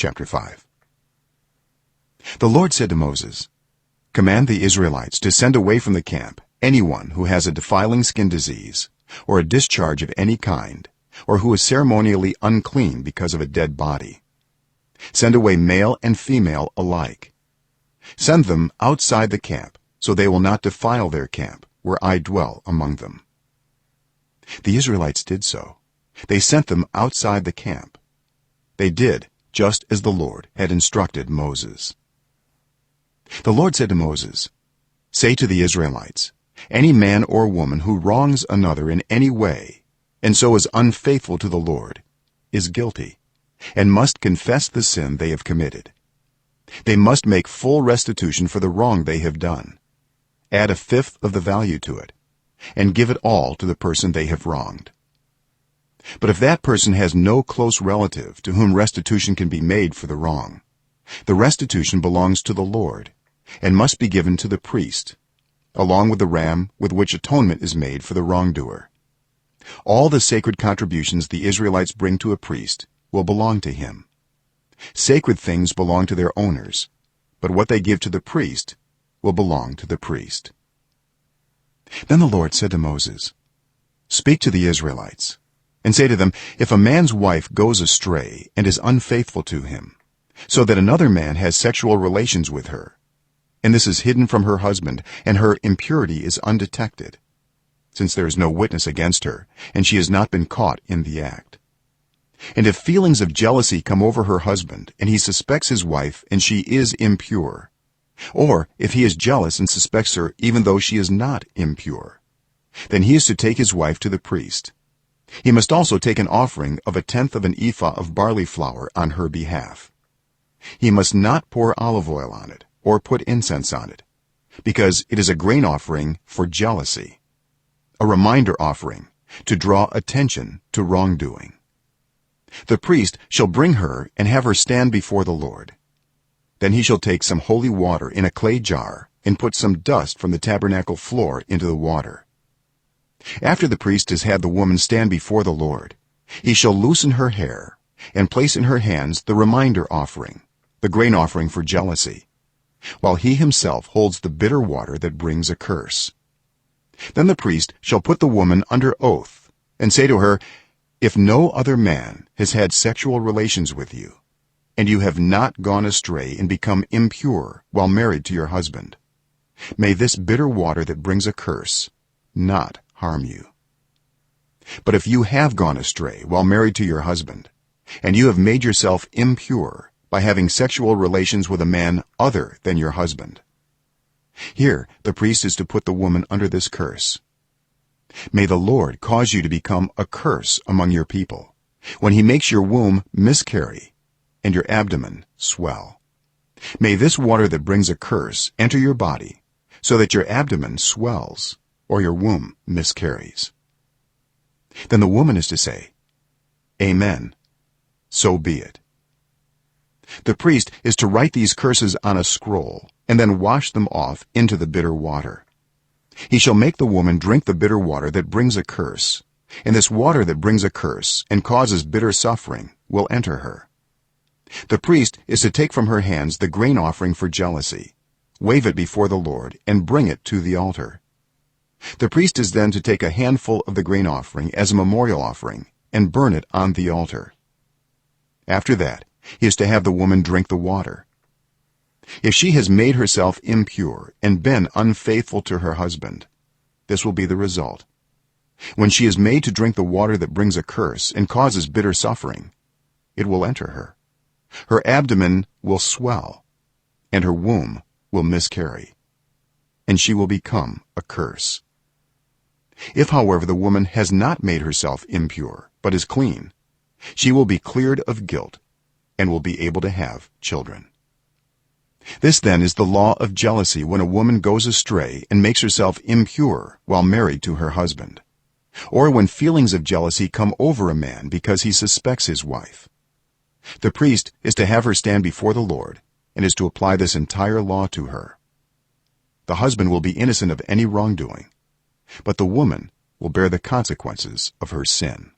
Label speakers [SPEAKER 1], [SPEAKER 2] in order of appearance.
[SPEAKER 1] chapter 5. The Lord said to Moses, command the Israelites to send away from the camp anyone who has a defiling skin disease or a discharge of any kind, or who is ceremonially unclean because of a dead body. Send away male and female alike. Send them outside the camp, so they will not defile their camp where I dwell among them. The Israelites did so. They sent them outside the camp. They did just as the Lord had instructed Moses. The Lord said to Moses, say to the Israelites, any man or woman who wrongs another in any way and so is unfaithful to the Lord is guilty and must confess the sin they have committed. They must make full restitution for the wrong they have done, add a fifth of the value to it, and give it all to the person they have wronged. But if that person has no close relative to whom restitution can be made for the wrong, the restitution belongs to the Lord and must be given to the priest, along with the ram with which atonement is made for the wrongdoer. All the sacred contributions the Israelites bring to a priest will belong to him. Sacred things belong to their owners, but what they give to the priest will belong to the priest. Then the Lord said to Moses, speak to the Israelites and say to them, if a man's wife goes astray and is unfaithful to him, so that another man has sexual relations with her, and this is hidden from her husband and her impurity is undetected, since there is no witness against her and she has not been caught in the act, and if feelings of jealousy come over her husband and he suspects his wife and she is impure, or if he is jealous and suspects her even though she is not impure, then he is to take his wife to the priest. He must also take an offering of 1/10 of an ephah of barley flour on her behalf. He must not pour olive oil on it or put incense on it, because it is a grain offering for jealousy, a reminder offering to draw attention to wrongdoing. The priest shall bring her and have her stand before the Lord. Then he shall take some holy water in a clay jar and put some dust from the tabernacle floor into the water. After the priest has had the woman stand before the Lord, he shall loosen her hair and place in her hands the reminder offering, the grain offering for jealousy, while he himself holds the bitter water that brings a curse. Then the priest shall put the woman under oath and say to her, if no other man has had sexual relations with you and you have not gone astray and become impure while married to your husband, may this bitter water that brings a curse not harm you. But if you have gone astray while married to your husband and you have made yourself impure by having sexual relations with a man other than your husband, here the priest is to put the woman under this curse. May the Lord cause you to become a curse among your people when he makes your womb miscarry and your abdomen swell. May this water that brings a curse enter your body so that your abdomen swells or your womb miscarries. Then the woman is to say, amen, so be it. The priest is to write these curses on a scroll and then wash them off into the bitter water. He shall make the woman drink the bitter water that brings a curse, and this water that brings a curse and causes bitter suffering will enter her. The priest is to take from her hands the grain offering for jealousy, wave it before the Lord, and bring it to the altar. The priest is then to take a handful of the grain offering as a memorial offering and burn it on the altar. After that, he is to have the woman drink the water. If she has made herself impure and been unfaithful to her husband, this will be the result. When she is made to drink the water that brings a curse and causes bitter suffering, it will enter her. Her abdomen will swell, and her womb will miscarry, and she will become a curse. If, however, the woman has not made herself impure but is clean, she will be cleared of guilt and will be able to have children. This then is the law of jealousy when a woman goes astray and makes herself impure while married to her husband, or when feelings of jealousy come over a man because he suspects his wife. The priest is to have her stand before the Lord and is to apply this entire law to her. The husband will be innocent of any wrongdoing, but the woman will bear the consequences of her sin.